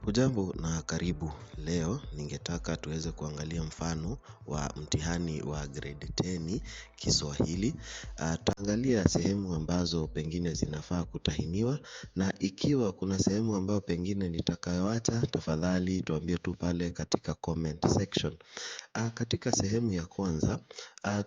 Hujambo na karibu. Leo ningetaka tuweze kuangalia mfano wa mtihani wa grade 10 Kiswahili. Tutaangalia sehemu ambazo pengine zinafaa kutahiniwa, na ikiwa kuna sehemu ambayo pengine nitakayoacha, tafadhali tuambie tu pale katika comment section. Katika sehemu ya kwanza,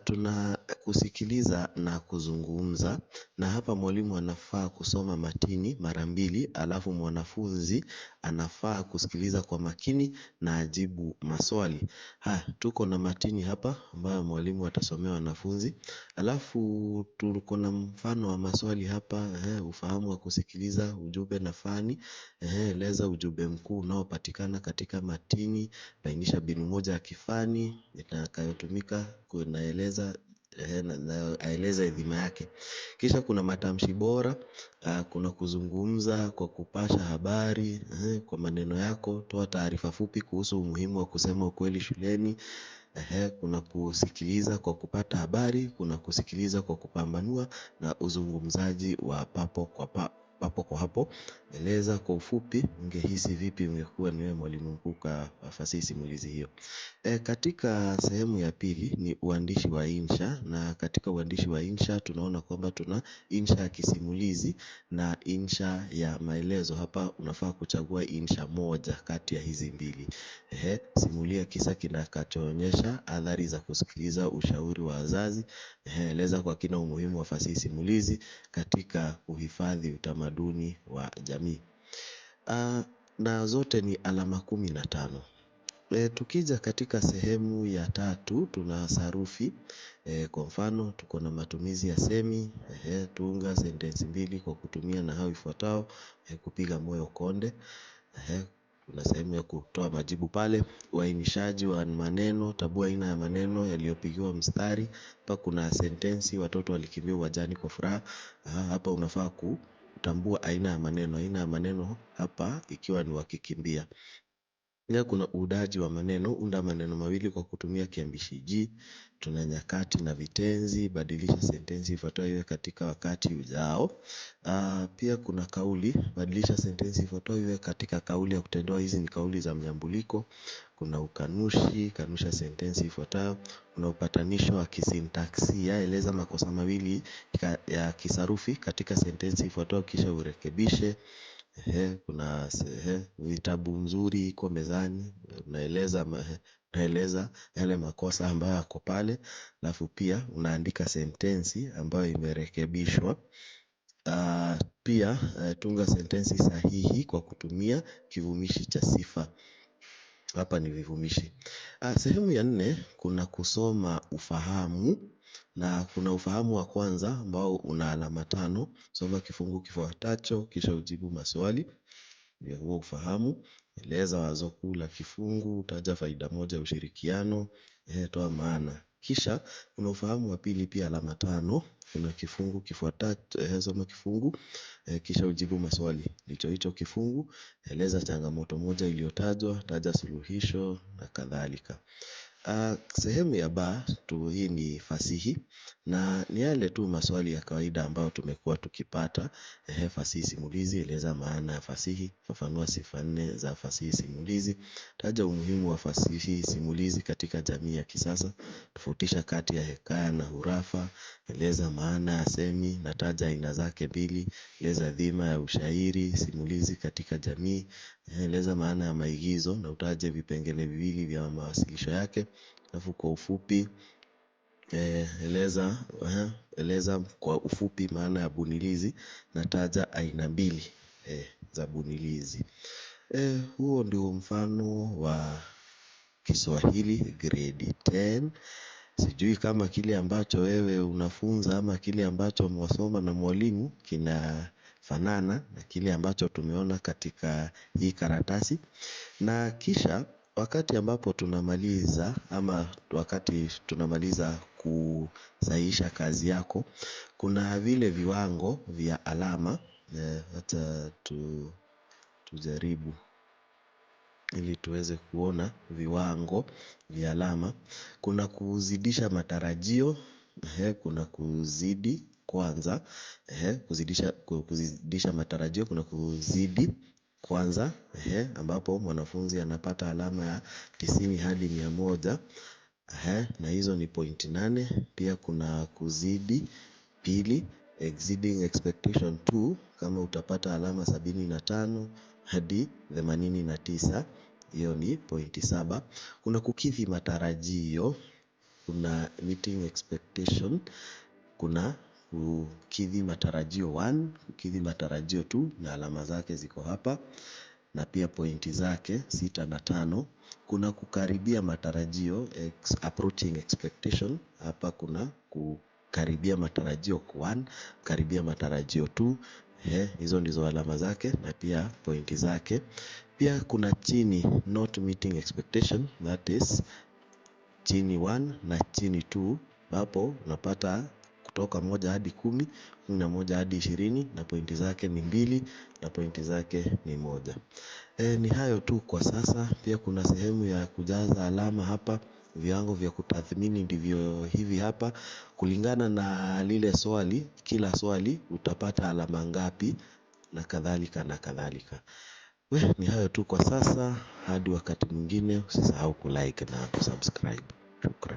tuna kusikiliza na kuzungumza, na hapa mwalimu anafaa kusoma matini mara mbili, alafu mwanafunzi anafaa kusikiliza kwa makini na ajibu maswali. Tuko na matini hapa ambayo mwalimu atasomea wanafunzi, alafu tuko na mfano wa maswali hapa. Ufahamu wa kusikiliza, ujumbe na fani. Eleza ujumbe mkuu unaopatikana katika matini. Bainisha mbinu moja ya kifani itakayotumika kueleza aeleza idhima yake. Kisha kuna matamshi bora, kuna kuzungumza kwa kupasha habari kwa maneno yako. Toa taarifa fupi kuhusu umuhimu wa kusema ukweli shuleni. Kuna kusikiliza kwa kupata habari, kuna kusikiliza kwa kupambanua, na uzungumzaji wa papo kwa hapo. Eleza kwa ufupi ungehisi vipi ungekuwa ni wewe mwalimu mkuu kwa fasihi simulizi hiyo. Katika sehemu ya pili ni uandishi wa insha, na katika uandishi wa insha tunaona kwamba tuna insha ya kisimulizi na insha ya maelezo. Hapa unafaa kuchagua insha moja kati ya hizi mbili. Simulia kisa kinakachoonyesha athari za kusikiliza ushauri wa wazazi. Eleza kwa kina umuhimu wa fasihi simulizi katika uhifadhi utamaduni wa jamii. Na zote ni alama 15. Tukija katika sehemu ya tatu, tuna sarufi. Kwa mfano tuko na matumizi ya semi. Tunga sentensi mbili kwa kutumia nahau ifuatao: kupiga moyo konde. Kuna sehemu ya kutoa majibu pale. Uainishaji wa maneno, tambua aina ya maneno yaliyopigiwa mstari. Hapa kuna sentensi: watoto walikimbia uwanjani kwa furaha. Hapa unafaa kutambua aina ya maneno. Aina ya maneno hapa ikiwa ni wakikimbia. Kuna uundaji wa maneno. Unda maneno mawili kwa kutumia kiambishi ji. Tuna nyakati na vitenzi. Badilisha sentensi ifuatayo iwe katika wakati ujao. Pia kuna kauli. Badilisha sentensi ifuatayo iwe katika kauli ya kutendewa. Hizi ni kauli za mnyambuliko. Kuna ukanushi. Kanusha sentensi ifuatayo. Kuna upatanisho wa kisintaksia. Eleza makosa mawili ya kisarufi katika sentensi ifuatayo kisha urekebishe. Kuna vitabu nzuri iko mezani. Unaeleza yale makosa ambayo yako pale, alafu pia unaandika sentensi ambayo imerekebishwa. Pia tunga sentensi sahihi kwa kutumia kivumishi cha sifa. Hapa ni vivumishi. Sehemu ya 4 kuna kusoma ufahamu, na kuna ufahamu wa kwanza ambao una alama 5. Soma kifungu kifuatacho kisha ujibu maswali ya huo ufahamu. Eleza wazo kuu la kifungu. Taja faida moja ya ushirikiano. Toa maana. Kisha kuna ufahamu wa pili pia alama 5. Kuna kifungu kifuatacho. Soma kifungu kisha ujibu maswali hicho kifungu. Eleza changamoto moja iliyotajwa. Taja suluhisho na kadhalika. Sehemu ya ba tu, hii ni fasihi, na ni yale tu maswali ya kawaida ambayo tumekuwa tukipata. Fasihi simulizi. Eleza maana ya fasihi. Fafanua sifa 4 za fasihi simulizi. Taja umuhimu wa fasihi simulizi katika jamii ya kisasa. Tofautisha kati ya hekaya na hurafa. Eleza maana ya semi na taja aina zake mbili. Eleza dhima ya ushairi simulizi katika jamii. Eleza maana ya maigizo na utaje vipengele viwili vya mawasilisho yake. Alafu kwa ufupi eleza kwa ufupi maana ya bunilizi na taja aina mbili za bunilizi. Huo ndio mfano wa Kiswahili grade 10. Sijui kama kile ambacho wewe unafunza ama kile ambacho mwasoma na mwalimu kinafanana na kile ambacho tumeona katika hii karatasi. Na kisha wakati ambapo tunamaliza, ama wakati tunamaliza kusahihisha kazi yako, kuna vile viwango vya alama. Hata tujaribu ili tuweze kuona viwango vya alama. Kuna kuzidisha matarajio. Kuna kuzidi kwanza. Kuzidisha matarajio. Kuna kuzidi kwanza, ambapo mwanafunzi anapata alama ya 90 hadi 100. Na hizo ni pointi 8. Pia kuna kuzidi pili, exceeding expectation 2, kama utapata alama 75 hadi 89, hiyo ni pointi 7. Kuna kukidhi matarajio, kuna meeting expectation, kuna kukidhi matarajio 1, kukidhi matarajio 2, na alama zake ziko hapa na pia pointi zake 6 na 5. Kuna kukaribia matarajio, approaching expectation, hapa kuna kukaribia matarajio 1, karibia matarajio 2, hizo ndizo alama zake na pia pointi zake. Pia kuna chini, not meeting expectation, that is chini 1 na chini 2, hapo unapata kutoka 1 hadi 10, 11 hadi 20, na pointi zake ni 2 na pointi zake ni 1. Ni hayo tu kwa sasa. Pia kuna sehemu ya kujaza alama hapa. Viwango vya kutathmini ndivyo hivi hapa. Kulingana na lile swali, kila swali utapata alama ngapi, na kadhalika na kadhalika. Ni hayo tu kwa sasa. Hadi wakati mwingine, usisahau kulike na kusubscribe. Shukran.